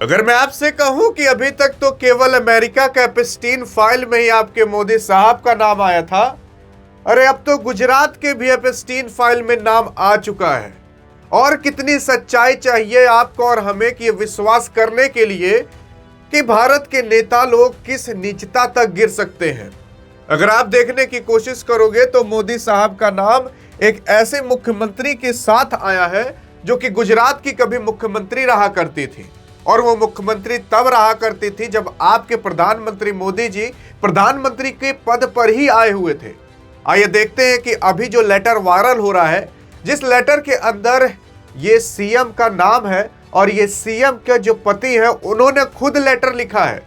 अगर मैं आपसे कहूं कि अभी तक तो केवल अमेरिका का एपस्टीन फाइल में ही आपके मोदी साहब का नाम आया था, अरे अब तो गुजरात के भी एपस्टीन फाइल में नाम आ चुका है। और कितनी सच्चाई चाहिए आपको और हमें कि विश्वास करने के लिए कि भारत के नेता लोग किस नीचता तक गिर सकते हैं। अगर आप देखने की कोशिश करोगे तो मोदी साहब का नाम एक ऐसे मुख्यमंत्री के साथ आया है जो कि गुजरात की कभी मुख्यमंत्री रहा करती थी, और वो मुख्यमंत्री तब रहा करती थी जब आपके प्रधानमंत्री मोदी जी प्रधानमंत्री के पद पर ही आए हुए थे। आइए देखते हैं कि अभी जो लेटर वायरल हो रहा है, जिस लेटर के अंदर ये सीएम का नाम है और ये सीएम के जो पति हैं उन्होंने खुद लेटर लिखा है,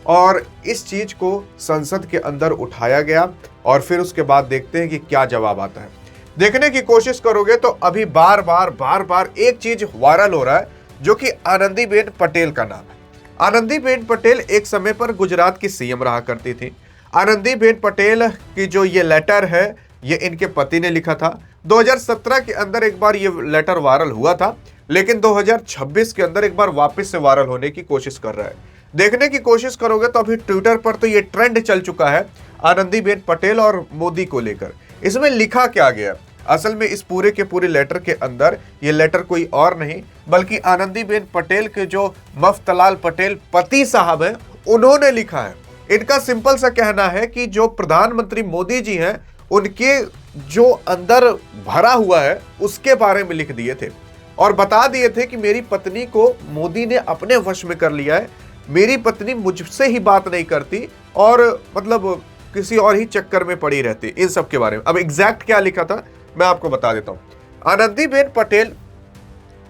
और इस चीज को संसद के अंदर उठाया गया और फिर उसके बाद देखते हैं कि क्या जवाब आता है। देखने की कोशिश करोगे तो अभी बार बार एक चीज वायरल हो रहा है जो कि आनंदीबेन पटेल का नाम है। आनंदीबेन पटेल एक समय पर गुजरात की सीएम रहा करती थी। आनंदीबेन पटेल की जो ये लेटर है ये इनके पति ने लिखा था। 2017 के अंदर एक बार ये लेटर वायरल हुआ था, लेकिन 2026 के अंदर एक बार वापस से वायरल होने की कोशिश कर रहा है। देखने की कोशिश करोगे तो अभी ट्विटर पर तो ये ट्रेंड चल चुका है आनंदीबेन पटेल और मोदी को लेकर। इसमें लिखा क्या गया? असल में इस पूरे के पूरे लेटर के अंदर ये लेटर कोई और नहीं बल्कि आनंदीबेन पटेल के जो मफ्तलाल पटेल पति साहब हैं उन्होंने लिखा है। इनका सिंपल सा कहना है कि जो प्रधानमंत्री मोदी जी हैं उनके जो अंदर भरा हुआ है उसके बारे में लिख दिए थे और बता दिए थे कि मेरी पत्नी को मोदी ने अपने वश में कर लिया है, मेरी पत्नी मुझसे ही बात नहीं करती और मतलब किसी और ही चक्कर में पड़ी रहती, इन सब के बारे में। अब एग्जैक्ट क्या लिखा था मैं आपको बता देता हूं। आनंदीबेन पटेल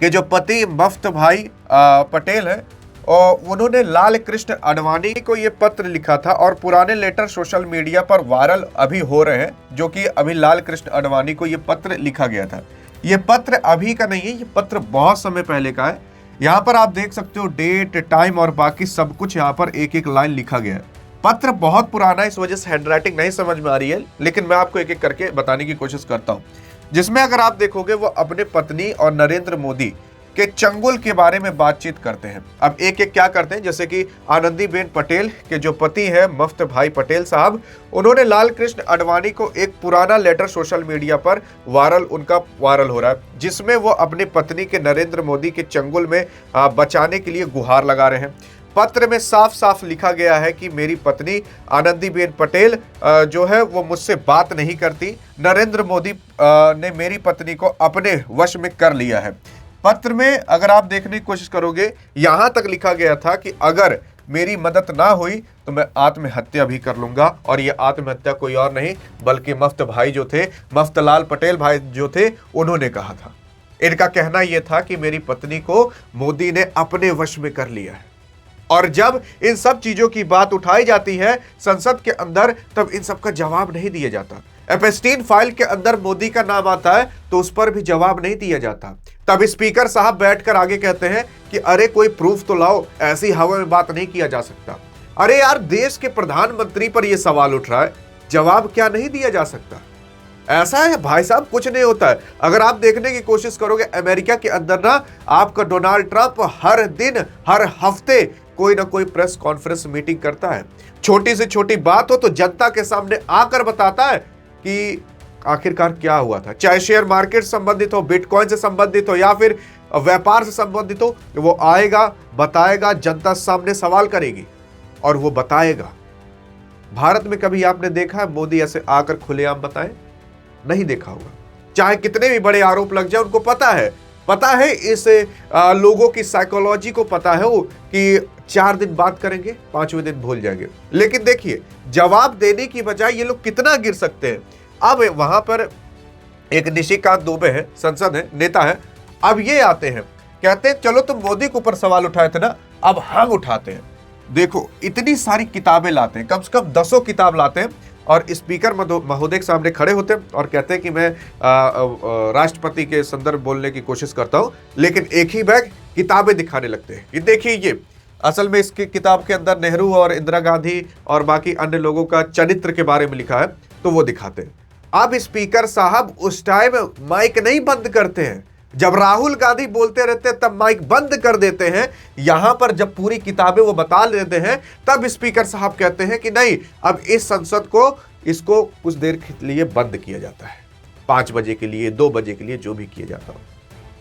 के जो पति मफ्त भाई पटेल है और उन्होंने लाल कृष्ण आडवाणी को ये पत्र लिखा था, और पुराने लेटर सोशल मीडिया पर वायरल अभी हो रहे हैं जो कि अभी लाल कृष्ण आडवाणी को ये पत्र लिखा गया था। ये पत्र अभी का नहीं है, ये पत्र बहुत समय पहले का है। यहाँ पर आप देख सकते हो डेट, टाइम और बाकी सब कुछ यहाँ पर एक एक लाइन लिखा गया है। पत्र बहुत पुराना है, इस वजह से हैंडराइटिंग नहीं समझ में आ रही है, लेकिन मैं आपको एक एक करके बताने की कोशिश करता हूँ। जिसमें अगर आप देखोगे वो अपने पत्नी और नरेंद्र मोदी के चंगुल के बारे में बातचीत करते हैं। अब एक एक क्या करते हैं, जैसे कि आनंदीबेन पटेल के जो पति है मफ्त भाई पटेल साहब, उन्होंने लाल कृष्ण आडवाणी को एक पुराना लेटर सोशल मीडिया पर वायरल हो रहा है जिसमें वो अपनी पत्नी के नरेंद्र मोदी के चंगुल में बचाने के लिए गुहार लगा रहे हैं। पत्र में साफ साफ लिखा गया है कि मेरी पत्नी आनंदीबेन पटेल जो है वो मुझसे बात नहीं करती, नरेंद्र मोदी ने मेरी पत्नी को अपने वश में कर लिया है। पत्र में अगर आप देखने की कोशिश करोगे यहां तक लिखा गया था कि अगर मेरी मदद ना हुई तो मैं आत्महत्या भी कर लूंगा, और ये आत्महत्या कोई और नहीं बल्कि मफ्त भाई जो थे, मफ्तलाल पटेल भाई जो थे, उन्होंने कहा था। इनका कहना यह था कि मेरी पत्नी को मोदी ने अपने वश में कर लिया है। और जब इन सब चीजों की बात उठाई जाती है संसद के अंदर तब इन सब का जवाब नहीं दिया जाता। एपस्टीन फाइल के अंदर मोदी का नाम आता है तो उस पर भी जवाब नहीं दिया जाता। तब स्पीकर साहब बैठकर आगे कहते हैं कि अरे कोई प्रूफ तो लाओ, ऐसी हवा में बात नहीं किया जा सकता। अरे यार, देश के प्रधानमंत्री पर यह सवाल उठ रहा है, जवाब क्या नहीं दिया जा सकता? ऐसा है भाई साहब, कुछ नहीं होता है। अगर आप देखने की कोशिश करोगे अमेरिका के अंदर ना आपका डोनाल्ड ट्रंप हर दिन हर हफ्ते कोई ना कोई प्रेस कॉन्फ्रेंस मीटिंग करता है। छोटी से छोटी बात हो तो जनता के सामने आकर बताता है कि आखिरकार क्या हुआ था, चाहे शेयर मार्केट संबंधित हो, बिटकॉइन से संबंधित हो या फिर व्यापार से संबंधित हो, वो आएगा, बताएगा, जनता सामने सवाल करेगी और वो बताएगा। भारत में कभी आपने देखा है मोदी ऐसे आकर खुलेआम बताए? नहीं देखा होगा। चाहे कितने भी बड़े आरोप लग जाए, उनको पता है इस लोगों की साइकोलॉजी को पता है वो कि 4 दिन बात करेंगे, 5वें दिन भूल जाएंगे। लेकिन देखिए, जवाब देने की बजाय ये लोग कितना गिर सकते हैं। अब वहां पर एक निशिकांत दुबे है, संसद है, नेता है। अब ये आते हैं, कहते हैं चलो तुम मोदी के ऊपर सवाल उठाए थे ना, अब हम उठाते हैं। देखो इतनी सारी किताबें लाते हैं, कम से कम 10 किताब लाते हैं और स्पीकर महोदय के सामने खड़े होते हैं और कहते हैं कि मैं राष्ट्रपति के संदर्भ बोलने की कोशिश करता हूं, लेकिन एक ही बैग किताबें दिखाने लगते हैं। ये देखिए, ये असल में इसकी किताब के अंदर नेहरू और इंदिरा गांधी और बाकी अन्य लोगों का चरित्र के बारे में लिखा है, तो वो दिखाते हैं। अब स्पीकर साहब उस टाइम माइक नहीं बंद करते हैं, जब राहुल गांधी बोलते रहते हैं तब माइक बंद कर देते हैं। यहां पर जब पूरी किताबें वो बता लेते हैं तब स्पीकर साहब कहते हैं कि नहीं, अब इस संसद को इसको कुछ देर के लिए बंद किया जाता है, 5 बजे के लिए, 2 बजे के लिए, जो भी किया जाता हो।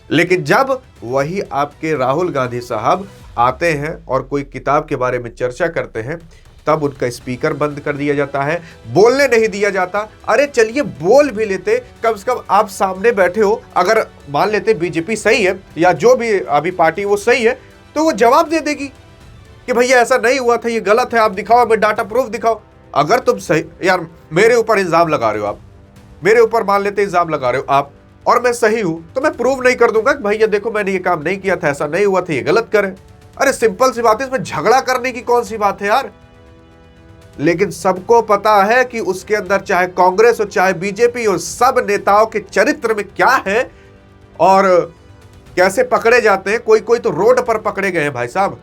लेकिन जब वही आपके राहुल गांधी साहब आते हैं और कोई किताब के बारे में चर्चा करते हैं तब उनका स्पीकर बंद कर दिया जाता है, बोलने नहीं दिया जाता। अरे चलिए बोल भी लेते, कम से कम आप सामने बैठे हो, अगर मान लेते बीजेपी सही है या जो भी अभी पार्टी वो सही है तो वो जवाब दे देगी कि भैया ऐसा नहीं हुआ था, ये गलत है, आप दिखाओ, हमें डाटा प्रूफ दिखाओ। अगर तुम सही, यार मेरे ऊपर इल्जाम लगा रहे हो, आप मेरे ऊपर मान लेते इल्जाम लगा रहे हो आप, और मैं सही हूं तो मैं प्रूव नहीं कर दूंगा कि भैया देखो मैंने ये काम नहीं किया था, ऐसा नहीं हुआ था, ये गलत करें। अरे सिंपल सी बात है, इसमें झगड़ा करने की कौन सी बात है यार। लेकिन सबको पता है कि उसके अंदर चाहे कांग्रेस हो चाहे बीजेपी हो, सब नेताओं के चरित्र में क्या है और कैसे पकड़े जाते हैं। कोई कोई तो रोड पर पकड़े गए हैं भाई साहब,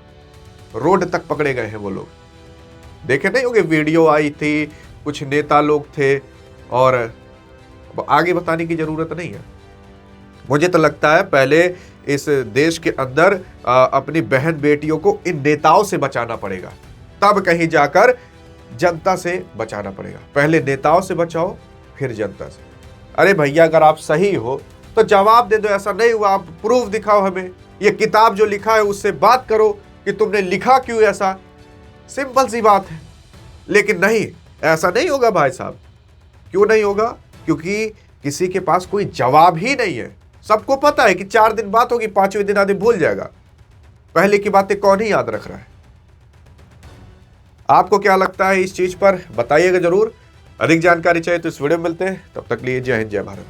रोड तक पकड़े गए हैं वो लोग। देखे नहीं होंगे, वीडियो आई थी, कुछ नेता लोग थे, और आगे बताने की जरूरत नहीं है। मुझे तो लगता है पहले इस देश के अंदर अपनी बहन बेटियों को इन नेताओं से बचाना पड़ेगा, तब कहीं जाकर जनता से बचाना पड़ेगा। पहले नेताओं से बचाओ फिर जनता से। अरे भैया अगर आप सही हो तो जवाब दे दो, ऐसा नहीं हुआ, आप प्रूफ दिखाओ हमें, ये किताब जो लिखा है उससे बात करो कि तुमने लिखा क्यों ऐसा, सिंपल सी बात है। लेकिन नहीं, ऐसा नहीं होगा भाई साहब। क्यों नहीं होगा? क्योंकि किसी के पास कोई जवाब ही नहीं है। सबको पता है कि 4 दिन बात होगी, 5वें दिन आदमी भूल जाएगा। पहले की बातें कौन ही याद रख रहा है। आपको क्या लगता है इस चीज पर, बताइएगा जरूर। अधिक जानकारी चाहिए तो इस वीडियो में मिलते हैं, तब तक लिए जय हिंद जय भारत।